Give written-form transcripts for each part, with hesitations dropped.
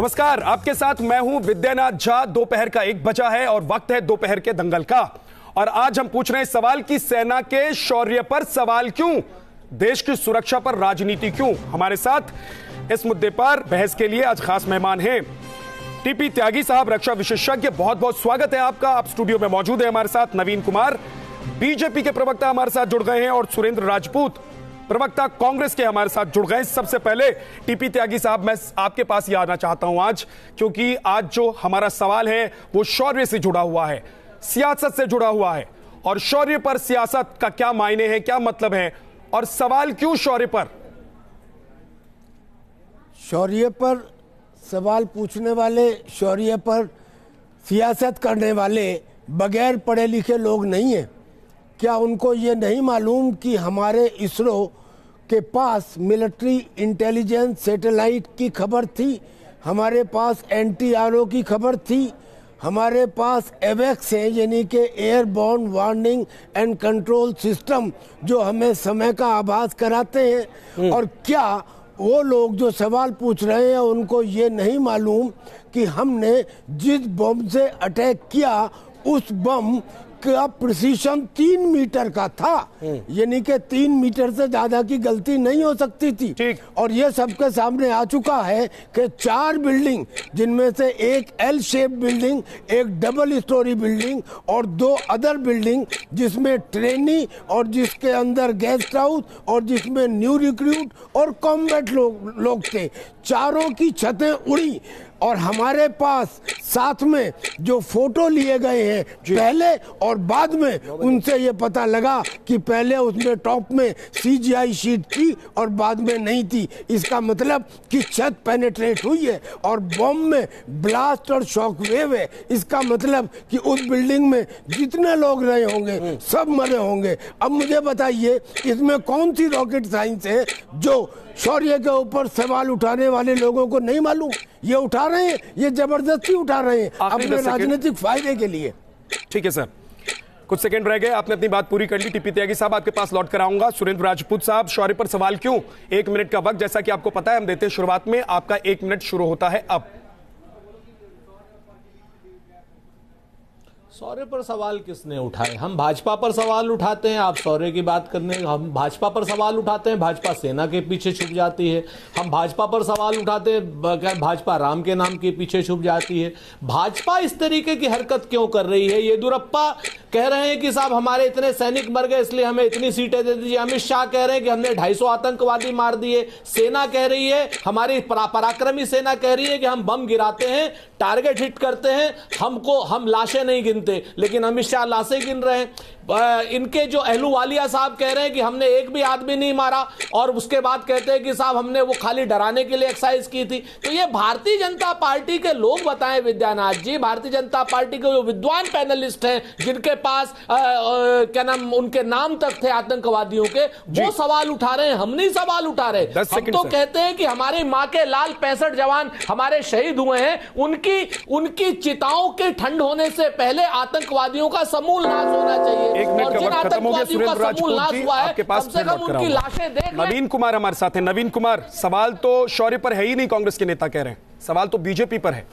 नमस्कार, आपके साथ मैं हूं विद्यानाथ झा। दोपहर का 1 बजा है और वक्त है दोपहर के दंगल का। और आज हम पूछ रहे हैं सवाल कि सेना के शौर्य पर सवाल क्यों, देश की सुरक्षा पर राजनीति क्यों। हमारे साथ इस मुद्दे पर बहस के लिए आज खास मेहमान हैं टीपी त्यागी साहब, रक्षा विशेषज्ञ। बहुत बहुत स्वागत है आपका। आप स्टूडियो में मौजूद है हमारे साथ। नवीन कुमार बीजेपी के प्रवक्ता हमारे साथ जुड़ गए हैं और सुरेंद्र राजपूत प्रवक्ता कांग्रेस के हमारे साथ जुड़ गए। सबसे पहले टीपी त्यागी साहब, मैं आपके पास ही आना चाहता हूं आज, क्योंकि आज जो हमारा सवाल है वो शौर्य से जुड़ा हुआ है, सियासत से जुड़ा हुआ है। और शौर्य पर सियासत का क्या मायने है, क्या मतलब है, और सवाल क्यों शौर्य पर? शौर्य पर सवाल पूछने वाले, शौर्य पर सियासत करने वाले बगैर पढ़े लिखे लोग नहीं हैं। क्या उनको ये नहीं मालूम कि हमारे इसरो के पास मिलिट्री इंटेलिजेंस सैटेलाइट की खबर थी, हमारे पास NTRO की खबर थी, हमारे पास एवेक्स है यानी कि airborne warning and control system जो हमें समय का आभास कराते हैं। और क्या वो लोग जो सवाल पूछ रहे हैं उनको ये नहीं मालूम कि हमने जिस बम से अटैक किया उस बम का प्रिसीशन 3 मीटर का था, यानी कि 3 मीटर से ज्यादा की गलती नहीं हो सकती थी। और ये सबके सामने आ चुका है कि 4 बिल्डिंग, जिनमें से एक L शेप बिल्डिंग, एक डबल स्टोरी बिल्डिंग और 2 अदर बिल्डिंग जिसमें ट्रेनी और जिसके अंदर गेस्ट हाउस और जिसमें न्यू रिक्रूट और कॉम्बैट लोग थे, चारों की छतें उड़ी। और हमारे पास साथ में जो फोटो लिए गए हैं पहले और बाद में, उनसे ये पता लगा कि पहले उसमें टॉप में CGI शीट थी और बाद में नहीं थी। इसका मतलब कि छत पेनिट्रेट हुई है और बम में ब्लास्ट और शॉक वेव है। इसका मतलब कि उस बिल्डिंग में जितने लोग रहे होंगे सब मरे होंगे। अब मुझे बताइए, इसमें कौन सी रॉकेट साइंस है जो शौर्य के ऊपर सवाल उठाने वाले लोगों को नहीं मालूम? ये उठा रहे हैं, ये जबरदस्ती उठा रहे हैं अपने राजनीतिक फायदे के लिए। ठीक है सर, कुछ सेकंड रह गए, आपने अपनी बात पूरी कर ली। टीपी त्यागी साहब, आपके पास लौट कर आऊंगा। सुरेंद्र राजपूत साहब, शौर्य पर सवाल क्यों? 1 मिनट का वक्त, जैसा कि आपको पता है हम देते हैं शुरुआत में। आपका 1 मिनट शुरू होता है अब। शौर्य पर सवाल किसने उठाए? हम भाजपा पर सवाल उठाते हैं, आप शौर्य की बात करने। हम भाजपा पर सवाल उठाते हैं, भाजपा सेना के पीछे छुप जाती है। हम भाजपा पर सवाल उठाते हैं, भाजपा राम के नाम के पीछे छुप जाती है। भाजपा इस तरीके की हरकत क्यों कर रही है? येदियुरप्पा कह रहे हैं कि साहब हमारे इतने सैनिक मर गए इसलिए हमें इतनी सीटें दे दीजिए। अमित शाह कह रहे हैं कि हमने 250 आतंकवादी मार दिए। सेना कह रही है, हमारी पराक्रमी सेना कह रही है कि हम बम गिराते हैं, टारगेट हिट करते हैं, हम लाशें नहीं गिनते। लेकिन अमित शाह लाशें गिन रहे हैं। इनके जो अहलूवालिया साहब कह रहे हैं कि हमने एक भी आदमी नहीं मारा, और उसके बाद कहते हैं कि साहब हमने वो खाली डराने के लिए एक्सरसाइज की थी। तो ये भारतीय जनता पार्टी के लोग बताएं विद्यानाथ जी, भारतीय जनता पार्टी के जो विद्वान पैनलिस्ट हैं जिनके पास क्या नाम, उनके नाम तक थे आतंकवादियों के, वो सवाल उठा रहे हैं। हम नहीं सवाल उठा रहे। हम तो कहते हैं कि हमारी मां के लाल 65 जवान हमारे शहीद हुए हैं, उनकी चिताओं के ठंड होने से पहले आतंकवादियों का समूल नाश होना चाहिए। 1 मिनट का वक्त खत्म हो गया। सुरेंद्र राजपूत जी, आपके पास फिर लौट कर आऊंगा। नवीन कुमार हमारे साथ हैं। नवीन कुमार, सवाल तो शौर्य पर है ही नहीं, कांग्रेस के नेता कह रहे हैं, सवाल तो बीजेपी पर है।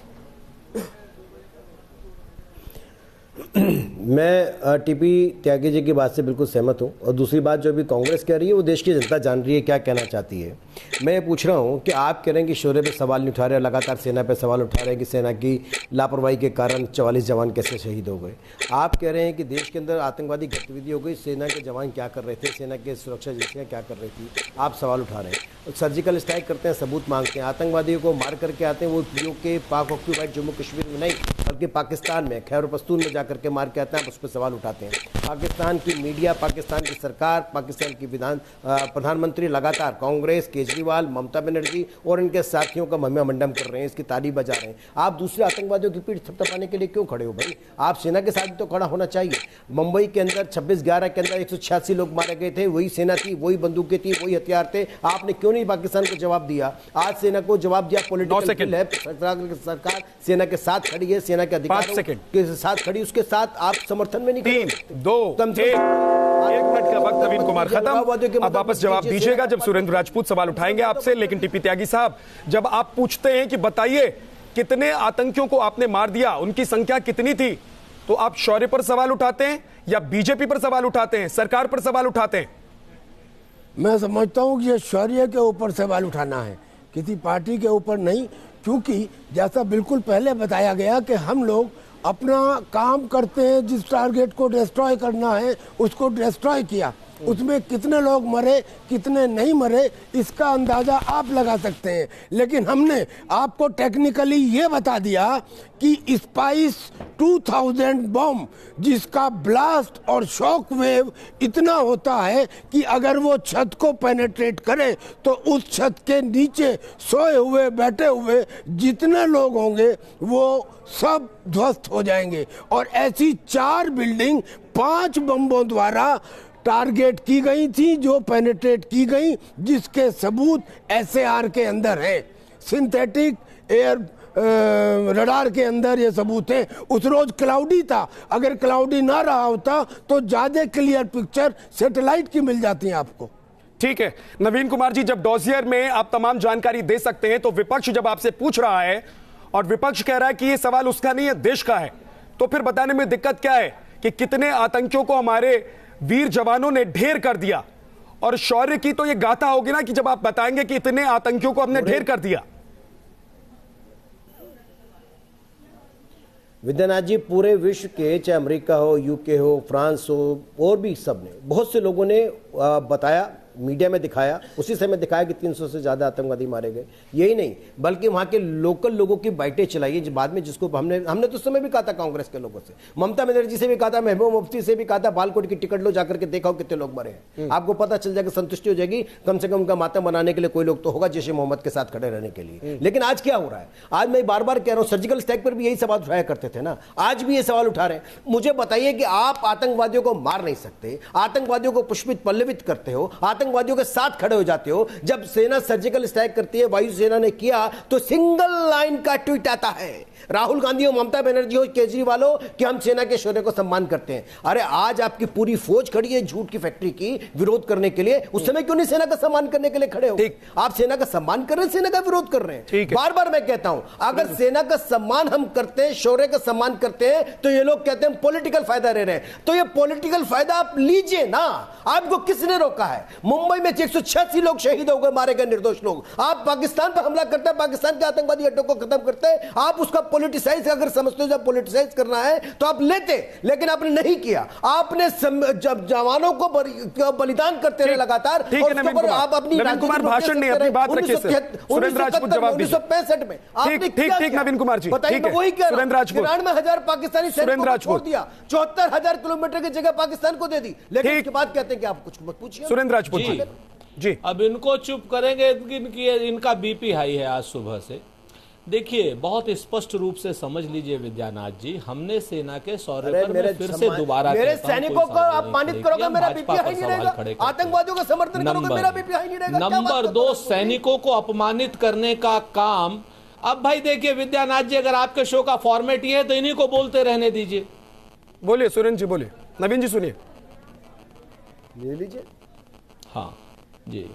मैं टीपी त्यागी जी की बात से बिल्कुल सहमत हूं। और दूसरी बात जो अभी कांग्रेस कह रही है वो देश की जनता जान रही है क्या कहना चाहती है। मैं ये पूछ रहा हूं कि आप कह रहे हैं कि शौर्य पे सवाल नहीं उठा रहे, लगातार सेना पे सवाल उठा रहे हैं कि सेना की लापरवाही के कारण 44 जवान कैसे शहीद हो गए। आप कह रहे हैं कि देश के अंदर आतंकवादी गतिविधि हो गई, सेना के जवान क्या कर रहे थे, सेना के सुरक्षा एजेंसियाँ क्या कर रही थी, आप सवाल उठा रहे हैं। सर्जिकल स्ट्राइक करते हैं, सबूत मांगते हैं, आतंकवादियों को मार करके आते हैं, वो के पाक ऑक्यूपाइड जम्मू कश्मीर में नहीं बल्कि पाकिस्तान में खैबर पख्तून में जाकर के मार के आते हैं, आप उस पर सवाल उठाते हैं। पाकिस्तान की मीडिया, पाकिस्तान की सरकार, पाकिस्तान की प्रधानमंत्री लगातार कांग्रेस, केजरीवाल, ममता बनर्जी और इनके साथियों का महिमा मंडन कर रहे हैं, इसकी तारीफ बजा रहे हैं। आप दूसरे आतंकवादियों की पीठ थपथपाने के लिए क्यों खड़े हो भाई? आप सेना के साथ तो खड़ा होना चाहिए। मुंबई के अंदर 26/11 के अंदर 186 लोग मारे गए थे, वही सेना थी, वही बंदूकें थी, वही हथियार थे। आपने क्यों नहीं पाकिस्तान को जवाब दिया? आज सेना को जवाब दिया। पॉलिटिकल है, सरकार सेना के साथ खड़ी है, सेना के अधिकारियों के साथ खड़ी, उसके साथ आप समर्थन में नहीं। 3, 2, 1 मिनट का वक्त नवीन कुमार खत्म। अब वापस जवाब दीजिएगा जब सुरेंद्र राजपूत सवाल उठाएंगे आपसे। लेकिन टीपी त्यागी साहब, जब आप पूछते हैं कि बताइए कितने आतंकियों को आपने मार दिया, उनकी संख्या कितनी थी, तो आप शौर्य पर सवाल उठाते हैं या बीजेपी पर सवाल उठाते हैं, सरकार पर सवाल उठाते हैं? मैं समझता हूँ कि ये शौर्य के ऊपर सवाल उठाना है, किसी पार्टी के ऊपर नहीं, क्योंकि जैसा बिल्कुल पहले बताया गया कि हम लोग अपना काम करते हैं, जिस टारगेट को डिस्ट्रॉय करना है उसको डिस्ट्रॉय किया। उसमें कितने लोग मरे कितने नहीं मरे इसका अंदाजा आप लगा सकते हैं, लेकिन हमने आपको टेक्निकली ये बता दिया कि स्पाइस 2000 बम जिसका ब्लास्ट और शॉक वेव इतना होता है कि अगर वो छत को पेनेट्रेट करे तो उस छत के नीचे सोए हुए बैठे हुए जितने लोग होंगे वो सब ध्वस्त हो जाएंगे। और ऐसी 4 बिल्डिंग 5 बम्बों द्वारा टारगेट की गई थी, जो पेनिट्रेट की गई, जिसके सबूत SAR के अंदर है, सिंथेटिक एयर रडार के अंदर ये सबूत है। उस रोज क्लाउडी था, अगर क्लाउडी ना रहा होता तो ज्यादा क्लियर पिक्चर सैटेलाइट की मिल जाती है आपको। ठीक है नवीन कुमार जी, जब डॉजियर में आप तमाम जानकारी दे सकते हैं तो विपक्ष जब आपसे पूछ रहा है और विपक्ष कह रहा है कि ये सवाल उसका नहीं है देश का है, तो फिर बताने में दिक्कत क्या है कि कितने आतंकियों को हमारे वीर जवानों ने ढेर कर दिया? और शौर्य की तो ये गाथा होगी ना कि जब आप बताएंगे कि इतने आतंकियों को हमने ढेर कर दिया। विद्यानाथ जी, पूरे विश्व के, चाहे अमेरिका हो, यूके हो, फ्रांस हो, और भी सब ने, बहुत से लोगों ने बताया, मीडिया में दिखाया, उसी समय दिखाया कि 300 से ज्यादा आतंकवादी मारे गए। यही नहीं बल्कि वहां के लोकल लोगों की बाइटें चलाई बाद में, जिसको हमने तो उस समय भी कहा था कांग्रेस के लोगों से, ममता बनर्जी से भी कहा था, महबूबा मुफ्ती से भी कहा था, बालकोट की टिकट लो, जाकर के देखो कितने लोग मरे हैं, आपको पता चल जाएगा, संतुष्टि हो जाएगी, कम से कम उनका मातम बनाने के लिए कोई लोग तो होगा जैसे मोहम्मद के साथ खड़े रहने के लिए। लेकिन आज क्या हो रहा है? आज मैं बार बार कह रहा हूं, सर्जिकल स्ट्राइक पर भी यही सवाल उठाया करते थे ना, आज भी ये सवाल उठा रहे हैं। मुझे बताइए कि आप आतंकवादियों को मार नहीं सकते, आतंकवादियों को पुष्पित पल्लवित करते हो, आतंकवादियों के साथ खड़े हो जाते हो। जब सेना सर्जिकल स्ट्राइक करती है, वायुसेना ने किया, तो सिंगल लाइन का ट्वीट आता है, राहुल गांधी हो, ममता बनर्जी हो, केजरीवाल हो, कि हम सेना के शौर्य को सम्मान करते हैं। अरे आज आपकी पूरी फौज खड़ी है झूठ की फैक्ट्री की विरोध करने के लिए, उस समय क्यों नहीं सेना का सम्मान करने के लिए खड़े हो? आप सेना का सम्मान कर रहे हैं, सेना का विरोध कर रहे हैं। बार बार मैं कहता हूं, अगर सेना का सम्मान हम करते हैं, शौर्य का सम्मान करते हैं, तो ये लोग कहते हैं पॉलिटिकल फायदा ले रहे हैं। तो ये पॉलिटिकल फायदा आप लीजिए ना, आपको किसने रोका है? मुंबई में 186 लोग शहीद हो गए, मारे गए निर्दोष लोग। आप पाकिस्तान पर हमला करते हैं, पाकिस्तान के आतंकवादी अड्डों को खत्म करते हैं, आप उसका पॉलिटिसाइज अगर समझते हो, जब पॉलिटिसाइज करना है तो आप लेते, लेकिन आपने नहीं किया। आपने जब जवानों को बलिदान करते रहे लगातार, आप अपनी भाषण नहीं, अपनी बात रखिए। सुरेंद्र राजपूत जवाब दीजिए। 1965 में ठीक नवीन कुमार जी, ठीक है। सुरेंद्र राजपूत, 93,000 पाकिस्तानी सैनिकों को छोड़ दिया, 74,000 किलोमीटर की जगह पाकिस्तान को दे दी, लेकिन उसके बाद कहते हैं कि आप कुछ मत पूछिए। सुरेंद्र राजपूत जी, अब इनको चुप करेंगे, इनका बीपी हाई है आज सुबह से। देखिए, बहुत स्पष्ट रूप से समझ लीजिए विद्यानाथ जी, हमने सेना के शौर्य पर फिर से दोबारा, मेरे सैनिकों को अपमानित करोगे, मेरा बीपी हाई नहीं रहेगा, आतंकवादियों का समर्थन करोगे, मेरा बीपी हाई नहीं रहेगा। नंबर 2, सैनिकों को अपमानित करने का काम। अब भाई देखिए विद्यानाथ जी, अगर आपके शो का फॉर्मेट ये है तो इन्हीं को बोलते रहने दीजिए। बोलिए सुरेंद्र जी, बोलिए। नवीन जी सुनिए, ले लीजिए। हाँ जी,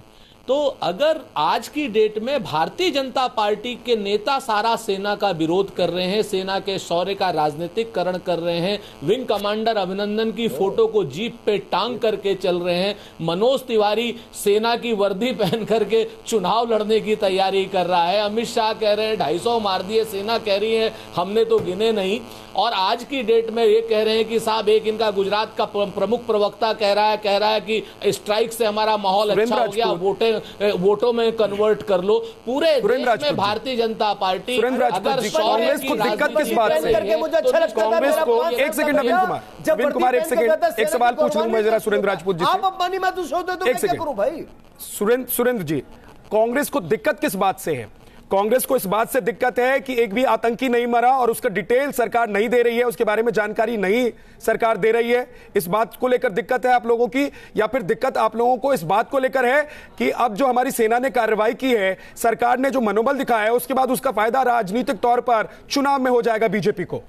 तो अगर आज की डेट में भारतीय जनता पार्टी के नेता सारा सेना का विरोध कर रहे हैं, सेना के शौर्य का राजनीतिकरण कर रहे हैं, विंग कमांडर अभिनंदन की फोटो को जीप पे टांग करके चल रहे हैं, मनोज तिवारी सेना की वर्दी पहन करके चुनाव लड़ने की तैयारी कर रहा है, अमित शाह कह रहे हैं 250 मार दिए, सेना कह रही है हमने तो गिने नहीं, और आज की डेट में ये कह रहे हैं कि साहब, एक इनका गुजरात का प्रमुख प्रवक्ता कह रहा है कि स्ट्राइक से हमारा माहौल अच्छा हो गया, वोटों में कन्वर्ट कर लो। पूरे देश में भारतीय जनता पार्टी अगर कांग्रेस को दिक्कत किस बात से? कांग्रेस को, एक सेकंड नवीन कुमार एक सेकंड, एक सवाल पूछ लूं मैं जरा सुरेंद्र राजपूत जी से। आप अपनी महसूस होते तो मैं क्या करूं भाई? सुरेंद्र जी, कांग्रेस को दिक्कत किस बात से है? कांग्रेस को इस बात से दिक्कत है कि एक भी आतंकी नहीं मरा और उसका डिटेल सरकार नहीं दे रही है, उसके बारे में जानकारी नहीं सरकार दे रही है, इस बात को लेकर दिक्कत है आप लोगों की? या फिर दिक्कत आप लोगों को इस बात को लेकर है कि अब जो हमारी सेना ने कार्रवाई की है, सरकार ने जो मनोबल दिखाया है, उसके बाद उसका फायदा राजनीतिक तौर पर चुनाव में हो जाएगा बीजेपी को,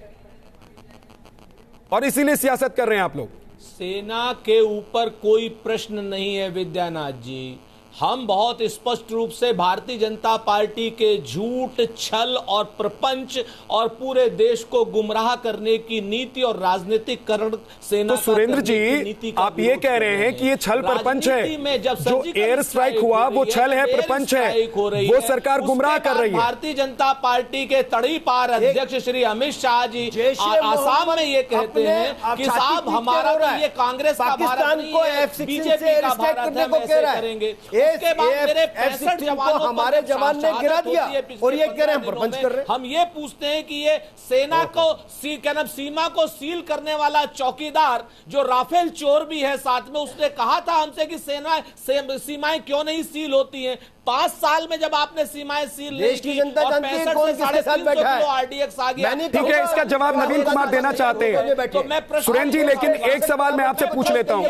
और इसीलिए सियासत कर रहे हैं आप लोग? सेना के ऊपर कोई प्रश्न नहीं है विद्यानाथ जी, हम बहुत स्पष्ट रूप से भारतीय जनता पार्टी के झूठ, छल और प्रपंच और पूरे देश को गुमराह करने की नीति और राजनीतिकरण सेना तो सुरेंद्र जी, आप ये कह रहे हैं कि ये छल प्रपंच है, जो एयर स्ट्राइक हुआ वो छल है, प्रपंच है, वो सरकार गुमराह कर रही है। भारतीय जनता पार्टी के तड़ी पार अध्यक्ष श्री अमित शाह जी आसाम में ये कहते हैं कि साहब हमारा ये कांग्रेस का भारत नहीं है, बीजेपी का भारत है, वैसे करेंगे। उसके बाद मेरे 65 जवानों हमारे जवान ने गिरा दिया और ये कह रहे हैं प्रपंच कर रहे हैं। हम ये पूछते हैं कि ये सेना को सीमा को सील करने वाला चौकीदार जो राफेल चोर भी है साथ में, उसने कहा था हमसे कि सीमाएं क्यों नहीं सील होती हैं। 5 साल में जब आपने सीमाएं सील देश की जनता जानती है कौन किसके साथ बैठा है। आरडीएक्स आ गया। ठीक है, इसका जवाब नवीन कुमार देना चाहते हैं। सुरेंद्र जी, लेकिन एक सवाल मैं आपसे पूछ लेता हूं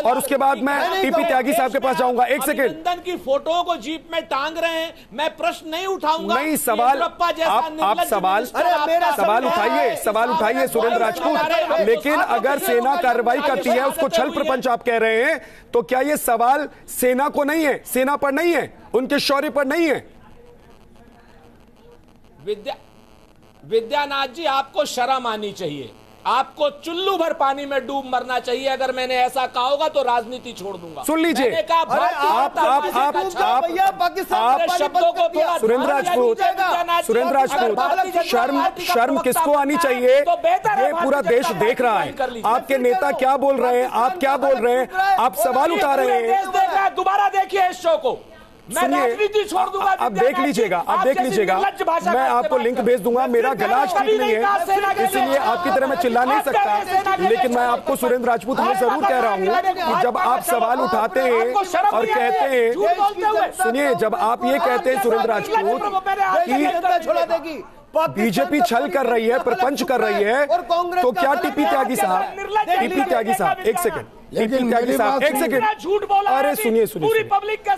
और उसके बाद मैं टीपी त्यागी साहब के पास जाऊंगा। एक सेकंड, अभिनंदन की फोटो को जीप में टांग रहे हैं, मैं प्रश्न नहीं उठाऊंगा। नहीं, सवाल आप सवाल उठाइए सुरेंद्र राजपूत, लेकिन अगर सेना कार्रवाई करती है उसको छल प्रपंच आप कह रहे हैं, तो क्या ये सवाल सेना को नहीं है, सेना पर नहीं है, उनके शौर्य पर नहीं है? विद्यानाथ जी, आपको शर्म आनी चाहिए, आपको चुल्लू भर पानी में डूब मरना चाहिए। अगर मैंने ऐसा कहा होगा तो राजनीति छोड़ दूंगा। सुन लीजिए, सुरेंद्र राजपूत, शर्म किसको आनी चाहिए? ये पूरा देश देख रहा है, आपके नेता क्या बोल रहे हैं, आप क्या बोल रहे हैं, आप सवाल उठा रहे हैं। दोबारा देखिए इस शो को। मैं राजनीति छोड़ दूंगा। आप देख लीजिएगा, मैं आपको लिंक भेज दूंगा। मेरा गला ठीक नहीं है, इसलिए आपकी तरह मैं चिल्ला नहीं सकता, लेकिन मैं आपको सुरेंद्र राजपूत में जरूर कह रहा हूं कि जब आप सवाल उठाते हैं और कहते हैं, सुनिए, जब आप ये कहते हैं सुरेंद्र राजपूत कि बीजेपी छल कर रही है, प्रपंच कर रही है, तो क्या टीपी त्यागी साहब एक सेकंड, एक सेकंड, अरे सुनिए, पब्लिक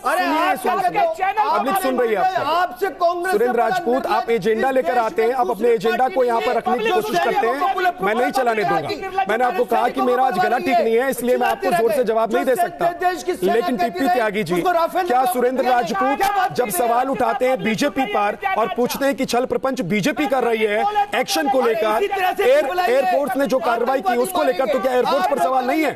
सुन रही है आपसे। सुरेंद्र राजपूत, आप एजेंडा लेकर आते हैं, आप अपने एजेंडा को यहाँ पर रखने की कोशिश करते हैं, मैं नहीं चलाने दूंगा। मैंने आपको कहा कि मेरा आज गला ठीक नहीं है, इसलिए मैं आपको जोर से जवाब नहीं दे सकता। लेकिन टीपी त्यागी जी, क्या सुरेंद्र राजपूत जब सवाल उठाते हैं बीजेपी पर और पूछते हैं कि छल प्रपंच बीजेपी कर रही है एक्शन को लेकर, एयरफोर्स ने जो कार्रवाई की उसको लेकर, तो क्या एयरफोर्स पर सवाल नहीं है?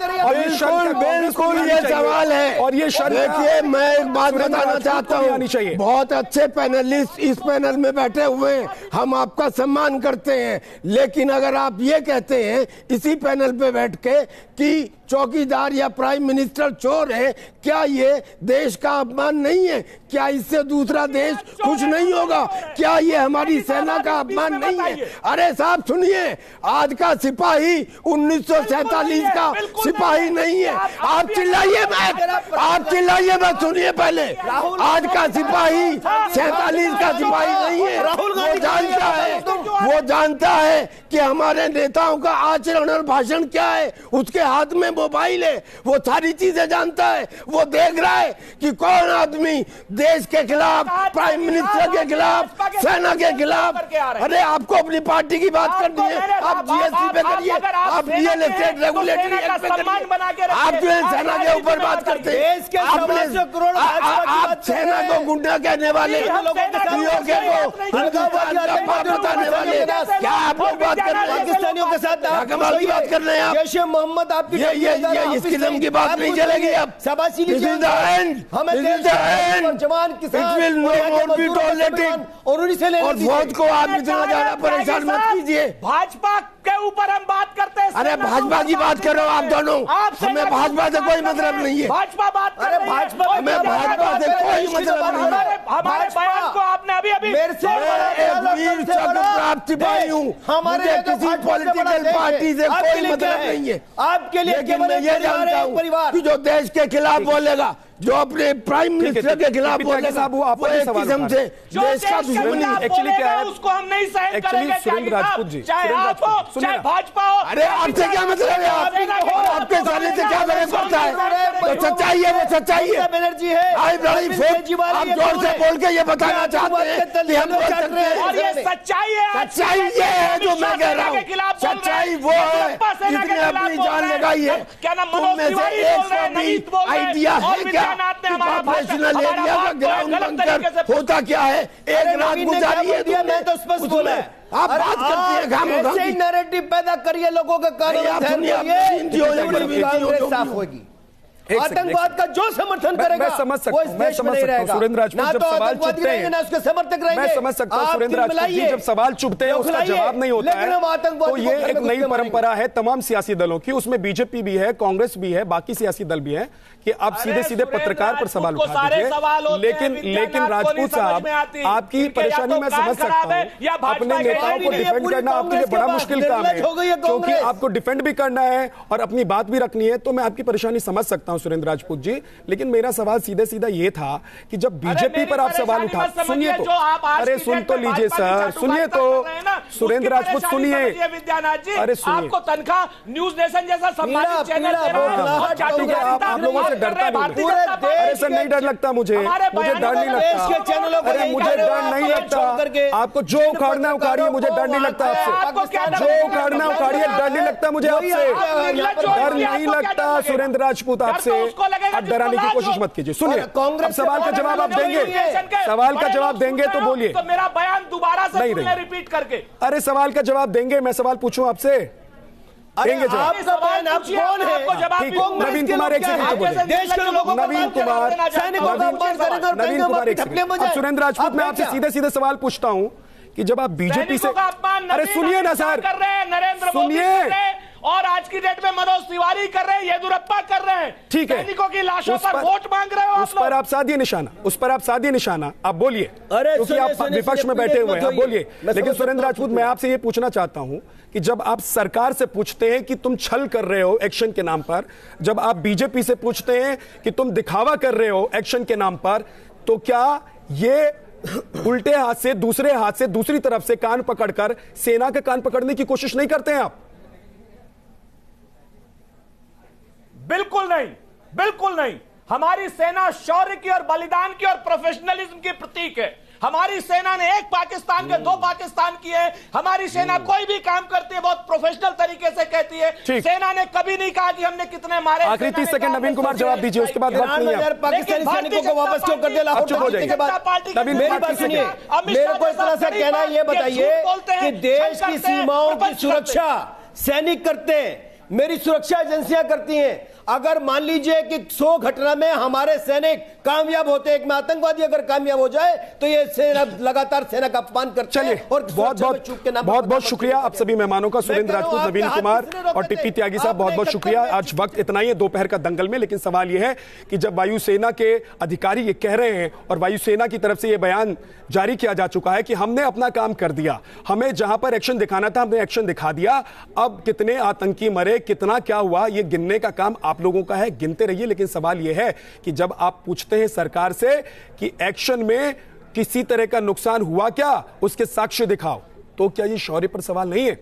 और ये बिल्कुल ये सवाल है। और ये देखिए, मैं एक बात बताना चाहता हूँ, बहुत अच्छे पैनलिस्ट इस पैनल में बैठे हुए हैं, हम आपका सम्मान करते हैं, लेकिन अगर आप ये कहते हैं इसी पैनल पे बैठ के कि चौकीदार या प्राइम मिनिस्टर चोर है, क्या ये देश का अपमान नहीं है? क्या इससे दूसरा देश कुछ नहीं होगा? क्या ये हमारी सेना का अपमान नहीं है? अरे साहब सुनिए, आज का सिपाही 1947 का सिपाही नहीं है। आप चिल्लाइए मत, सुनिए पहले। आज का सिपाही 47 का सिपाही नहीं है। वो जानता है कि हमारे नेताओं का आचरण और भाषण क्या है, उसके हाथ में मोबाइल है, वो सारी चीजें जानता है। वो देख रहा है कि कौन आदमी देश के खिलाफ, प्राइम मिनिस्टर के खिलाफ, सेना के खिलाफ। अरे आपको अपनी पार्टी की बात करनी है, आप जीएसटी पे करिए, आप रियल एस्टेट रेगुलेटरी एक्ट पे करिए, आप जो है सेना के ऊपर बात करते हैं। आप सेना को गुंडा कहने वाले, बताने वाले, क्या आप लोग बात कर रहे हैं? पाकिस्तानियों के साथ कमाल की बात कर रहे हैं आप? जैसे मोहम्मद आपकी ये इस किस्म की बात नहीं चलेगी। अब शाबाशी लीजिए, जवान किसान और फौज को आप इतना ज्यादा परेशान मत कीजिए। भाजपा के ऊपर हम बात करते हैं। अरे भाजपा की बात कर रहे हो आप दोनों, हमें भाजपा से कोई मतलब नहीं है। भाजपा बात कर रहे हैं, हमें भाजपा से कोई मतलब नहीं है। हमारे बयान को आपने अभी मेरे से वीर चक्र प्राप्त सिपाही हूँ, हमारे किसी पॉलिटिकल पार्टी से कोई मतलब नहीं है। आपके लिए लेकिन मैं ये जानता हूँ कि जो देश के खिलाफ बोलेगा, जो अपने प्राइम मिनिस्टर के खिलाफ बोलेगा, वो एक किस्म से देश का दुश्मनी। एक्चुअली क्या है, उसको हम नहीं सहन करेंगे। सुरेंद्र राजपूत जी, चाहे आप हो, चाहे भाजपा हो। अरे आपसे क्या मतलब है? आपके साले से क्या फर्क पड़ता है? तो सच्चाई है, वो सच्चाई है। बनर्जी है, आप जोर से बोल के ये बताना चाहते हैं कि हम बोल सकते हैं। और ये सच्चाई है, सच्चाई ये है जो मैं कह रहा हूँ, सच्चाई वो है सेना के खिलाफ अपनी बोल जान रहे हैं। लगाई है, क्या नाम तुम मनोज में से तिवारी एक बोल रहे हैं, सौ भी नवीन बोल रहे हैं, आइडिया और है क्या विद्यानाथ ने कि हमारा कॉर्पोरेशनल एरिया का ग्राउंड गलत तरीके से बंकर होता क्या है? एक रात गुजारी है तुमने, मैं तो स्पष्ट बोला है। आप बात करती है खामोखा ऐसे ही की। नैरेटिव पैदा करिए लोगों के कानों नहीं, में आप ध्यान सुनिए, करिए, आप हिंदी हो जाएगी, पूरी कांग्रेस हिंदी साफ हो। होगी। एक सेकंड, आतंकवाद का जो समर्थन करेगा मैं समझ सकता वो हूं, इस मैं देश में समझ नहीं सकता हूं। रहेगा। सुरेंद्र राजपूत ना जब तो सवाल आतंकवादी चुभते रहेंगे हैं, ना उसके समर्थक रहेंगे। मैं समझ सकता हूं आप सुरेंद्र तीर राजपूत जी मिलाइए, जब सवाल चुभते हैं उसका खिलाइए, जवाब नहीं होता लेकिन हम है, आतंकवादी तो को ये घर एक में नई घुस के परंपरा है तमाम सियासी दलों की, उसमें बीजेपी भी है, कांग्रेस भी है, बाकी सियासी दल भी है कि आप सीधे सीधे पत्रकार पर सवाल उठा दीजिए। लेकिन राजपूत साहब, आपकी परेशानी मैं समझ सकता हूं। अपने नेताओं को डिफेंड करना आपके लिए बड़ा मुश्किल काम है, क्योंकि आपको डिफेंड भी करना है और अपनी बात भी रखनी है। तो मैं आपकी परेशानी समझ सकता हूं सुरेंद्र राजपूत जी, लेकिन मेरा सवाल सीधे सीधा ये था कि जब बीजेपी पर आप सवाल उठा, सुनिए तो, अरे सुन तो लीजिए सर, सुनिए तो, सुरेंद्र राजपूत सुनिए, विद्यानाथ जी, अरे सुनिए, आपको तनख्वाह न्यूज नेशन जैसा सम्मानित चैनल दे रहा है, आप लोगों से डरता नहीं, अरे सर नहीं डर लगता मुझे डर नहीं लगता, अरे मुझे डर नहीं लगता। आपको जो उखाड़ना उखाड़िए, मुझे डर नहीं लगता आपसे, जो उखाड़ना उखाड़िए, डर नहीं लगता मुझे आपसे, डर नहीं लगता सुरेंद्र राजपूत आपसे। आप डराने की कोशिश मत कीजिए। सुनिए, अब सवाल का जवाब आप देंगे, सवाल का जवाब देंगे तो बोलिए। तो मेरा बयान दोबारा से नहीं रिपीट करके, अरे सवाल का जवाब देंगे, मैं सवाल पूछूं आपसे, देंगे जवाब? आपका बयान आप कौन है? आपको जवाब ठीक है, नवीन कुमार एक सेकंड तो बोले। देश के लोगों को नवीन कुमार, नवीन कुमार एक सेकंड। अब सुरेंद्र राजपूत, मैं आपसे सीधे सीधे सवाल पूछता हूं कि जब आप बीजेपी से, अरे सुनिए ना सर, कर रहे हैं नरेंद्र मोदी सुनिए, कर रहे हैं, और आज की डेट में मनोज तिवारी कर रहे हैं, येदियुरप्पा कर रहे हैं, ठीक है, सैनिकों की लाशों पर वोट मांग रहे हो उस पर आप साधिए निशाना, उस पर आप साधिए निशाना, आप बोलिए, अरे क्योंकि आप विपक्ष में बैठे हुए हैं, आप बोलिए। लेकिन सुरेंद्र राजपूत, मैं आपसे ये पूछना चाहता हूं कि जब आप सरकार से पूछते हैं कि तुम छल कर रहे हो एक्शन के नाम पर, जब आप बीजेपी से पूछते हैं कि तुम दिखावा कर रहे हो एक्शन के नाम पर, तो क्या ये उल्टे हाथ से, दूसरे हाथ से, दूसरी तरफ से कान पकड़कर सेना के कान पकड़ने की कोशिश नहीं करते हैं आप? बिल्कुल नहीं, बिल्कुल नहीं। हमारी सेना शौर्य की और बलिदान की और प्रोफेशनलिज्म की प्रतीक है। हमारी सेना ने एक पाकिस्तान के दो पाकिस्तान किए। हमारी सेना कोई भी काम करती है बहुत प्रोफेशनल तरीके से कहती है। सेना ने कभी नहीं कहा कि हमने कितने मारे। आखिरी 30 सेकंड नवीन कुमार जवाब दीजिए, उसके बाद वक्त नहीं है। पाकिस्तानी सैनिकों को वापस क्यों कर दिया? चुप हो जाइए। मेरी बात सुनिए, मेरे को इस तरह से कहना ये बताइए कि देश की सीमाओं की सुरक्षा सैनिक करते हैं, मेरी सुरक्षा एजेंसियां करती हैं। अगर मान लीजिए कि 100 घटना में हमारे सैनिक कामयाब होते, एक में आतंकवादी अगर कामयाब हो जाए, तो ये सेना लगातार सेना का अपमान करते हैं। चलिए, बहुत बहुत शुक्रिया आप सभी मेहमानों का, सुरेंद्र राजपूत, नवीन कुमार और टिप्पी त्यागी साहब, बहुत बहुत शुक्रिया। आज वक्त इतना ही है दोपहर का दंगल में, लेकिन सवाल यह है कि जब वायुसेना के अधिकारी ये कह रहे हैं और वायुसेना की तरफ से ये बयान जारी किया जा चुका है कि हमने अपना काम कर दिया, हमें जहां पर एक्शन दिखाना था हमने एक्शन दिखा दिया, अब कितने आतंकी मरे, कितना क्या हुआ, ये गिनने का काम आप लोगों का है, गिनते रहिए। लेकिन सवाल यह है कि जब आप पूछते हैं सरकार से कि एक्शन में किसी तरह का नुकसान हुआ क्या, उसके साक्ष्य दिखाओ, तो क्या ये शौर्य पर सवाल नहीं है?